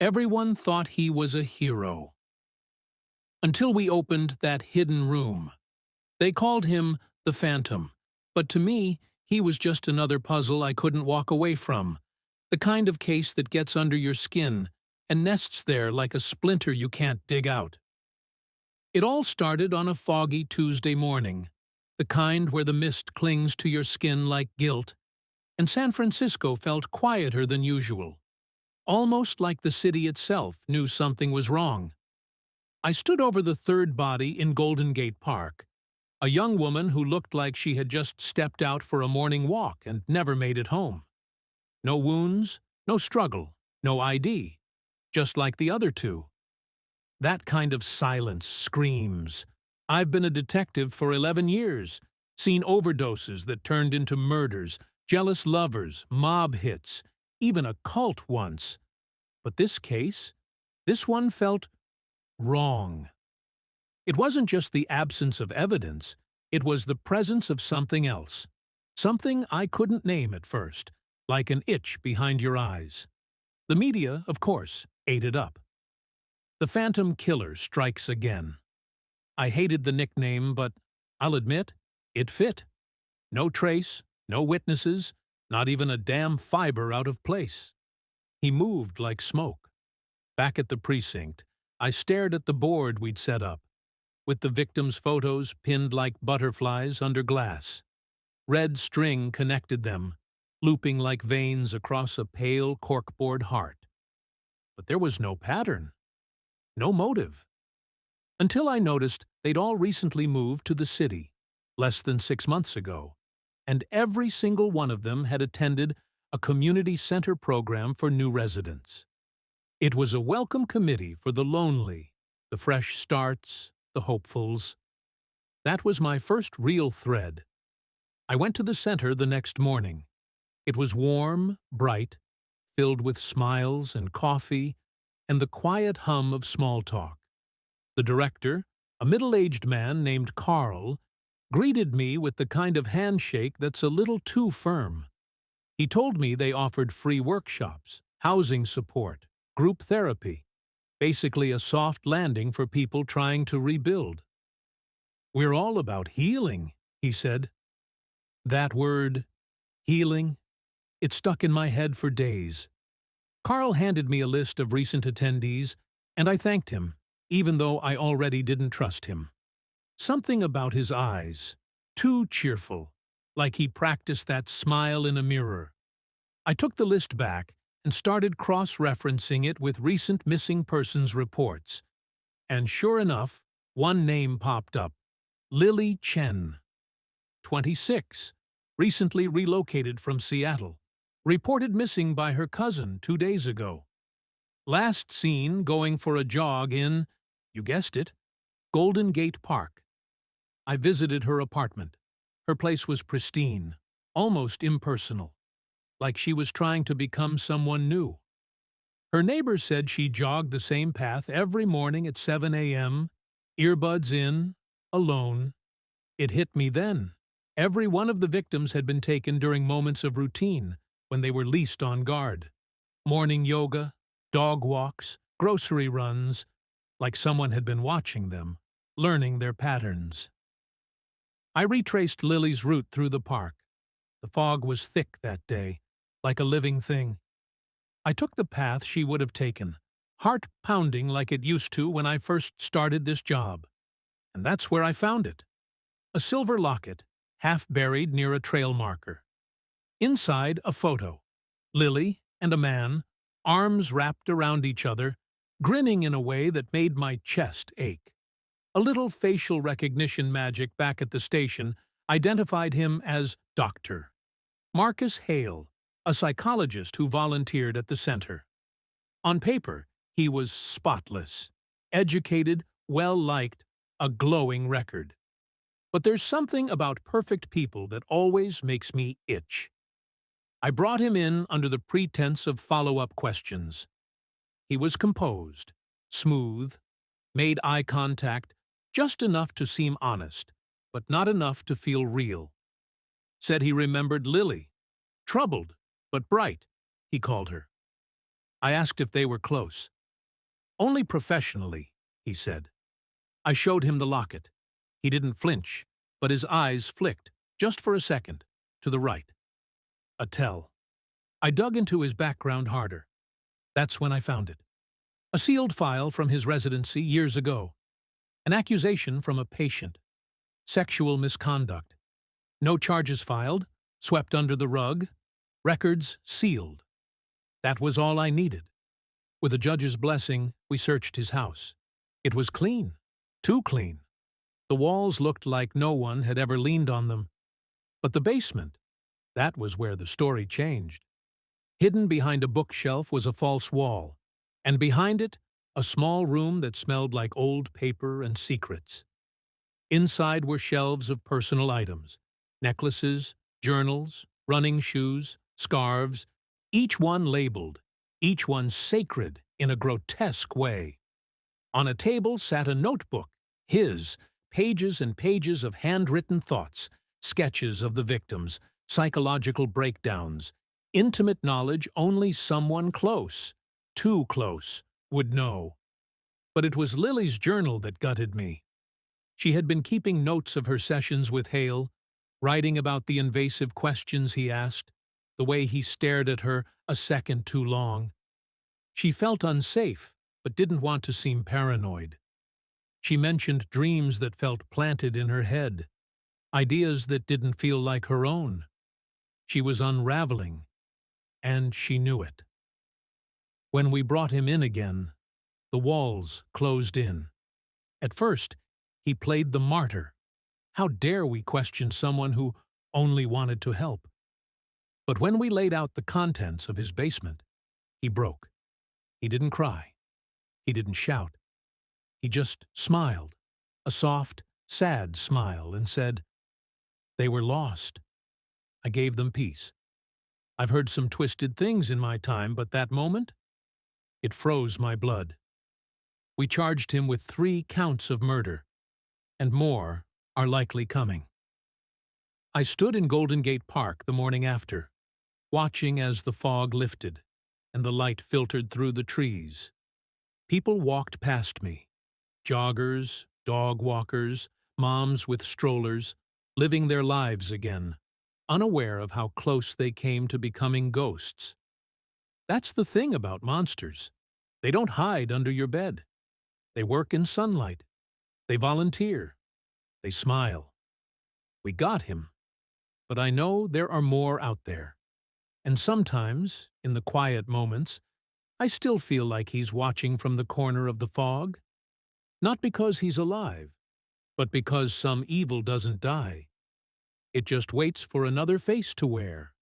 Everyone thought he was a hero. Until we opened that hidden room. They called him the Phantom, but to me, he was just another puzzle I couldn't walk away from. The kind of case that gets under your skin and nests there like a splinter you can't dig out. It all started on a foggy Tuesday morning, the kind where the mist clings to your skin like guilt, and San Francisco felt quieter than usual, almost like the city itself knew something was wrong. I stood over the third body in Golden Gate Park, a young woman who looked like she had just stepped out for a morning walk and never made it home. No wounds, no struggle, no ID, just like the other two. That kind of silence screams. I've been a detective for 11 years, seen overdoses that turned into murders, jealous lovers, mob hits, even a cult once. But this case, this one felt wrong. It wasn't just the absence of evidence, it was the presence of something else. Something I couldn't name at first, like an itch behind your eyes. The media, of course, ate it up. The Phantom Killer strikes again. I hated the nickname, but I'll admit, it fit. No trace, no witnesses, not even a damn fiber out of place. He moved like smoke. Back at the precinct, I stared at the board we'd set up, with the victims' photos pinned like butterflies under glass. Red string connected them, looping like veins across a pale corkboard heart. But there was no pattern, no motive. Until I noticed they'd all recently moved to the city, less than 6 months ago, and every single one of them had attended a community center program for new residents. It was a welcome committee for the lonely, the fresh starts, the hopefuls. That was my first real thread. I went to the center the next morning. It was warm, bright, filled with smiles and coffee and the quiet hum of small talk. The director, a middle-aged man named Carl, greeted me with the kind of handshake that's a little too firm. He told me they offered free workshops, housing support, group therapy, basically a soft landing for people trying to rebuild. "We're all about healing," he said. That word, healing, it stuck in my head for days. Carl handed me a list of recent attendees, and I thanked him, even though I already didn't trust him. Something about his eyes, too cheerful, like he practiced that smile in a mirror. I took the list back and started cross-referencing it with recent missing persons reports. And sure enough, one name popped up, Lily Chen. 26, recently relocated from Seattle, reported missing by her cousin 2 days ago. Last seen going for a jog in, you guessed it, Golden Gate Park. I visited her apartment. Her place was pristine, almost impersonal, like she was trying to become someone new. Her neighbor said she jogged the same path every morning at 7 a.m., earbuds in, alone. It hit me then. Every one of the victims had been taken during moments of routine, when they were least on guard. Morning yoga, dog walks, grocery runs, like someone had been watching them, learning their patterns. I retraced Lily's route through the park. The fog was thick that day, like a living thing. I took the path she would have taken, heart pounding like it used to when I first started this job. And that's where I found it. A silver locket, half buried near a trail marker. Inside, a photo. Lily and a man, arms wrapped around each other, grinning in a way that made my chest ache. A little facial recognition magic back at the station identified him as Dr. Marcus Hale, a psychologist who volunteered at the center. On paper, he was spotless, educated, well-liked, a glowing record. But there's something about perfect people that always makes me itch. I brought him in under the pretense of follow-up questions. He was composed, smooth, made eye contact, just enough to seem honest, but not enough to feel real. Said he remembered Lily. Troubled, but bright, he called her. I asked if they were close. "Only professionally," he said. I showed him the locket. He didn't flinch, but his eyes flicked, just for a second, to the right. A tell. I dug into his background harder. That's when I found it. A sealed file from his residency years ago. An accusation from a patient. Sexual misconduct. No charges filed, swept under the rug, records sealed. That was all I needed. With a judge's blessing, we searched his house. It was clean. Too clean. The walls looked like no one had ever leaned on them. But the basement, that was where the story changed. Hidden behind a bookshelf was a false wall, and behind it, a small room that smelled like old paper and secrets. Inside were shelves of personal items, necklaces, journals, running shoes, scarves, each one labeled, each one sacred in a grotesque way. On a table sat a notebook, his, pages and pages of handwritten thoughts, sketches of the victims, psychological breakdowns, intimate knowledge only someone close, too close, would know. But it was Lily's journal that gutted me. She had been keeping notes of her sessions with Hale, writing about the invasive questions he asked, the way he stared at her a second too long. She felt unsafe, but didn't want to seem paranoid. She mentioned dreams that felt planted in her head, ideas that didn't feel like her own. She was unraveling, and she knew it. When we brought him in again, the walls closed in. At first, he played the martyr. How dare we question someone who only wanted to help? But when we laid out the contents of his basement, he broke. He didn't cry. He didn't shout. He just smiled, a soft, sad smile, and said, "They were lost. I gave them peace. I've heard some twisted things in my time, but that moment, it froze my blood." We charged him with 3 counts of murder, and more are likely coming. I stood in Golden Gate Park the morning after, watching as the fog lifted and the light filtered through the trees. People walked past me, joggers, dog walkers, moms with strollers, living their lives again, unaware of how close they came to becoming ghosts. That's the thing about monsters. They don't hide under your bed. They work in sunlight. They volunteer. They smile. We got him. But I know there are more out there. And sometimes, in the quiet moments, I still feel like he's watching from the corner of the fog. Not because he's alive, but because some evil doesn't die. It just waits for another face to wear.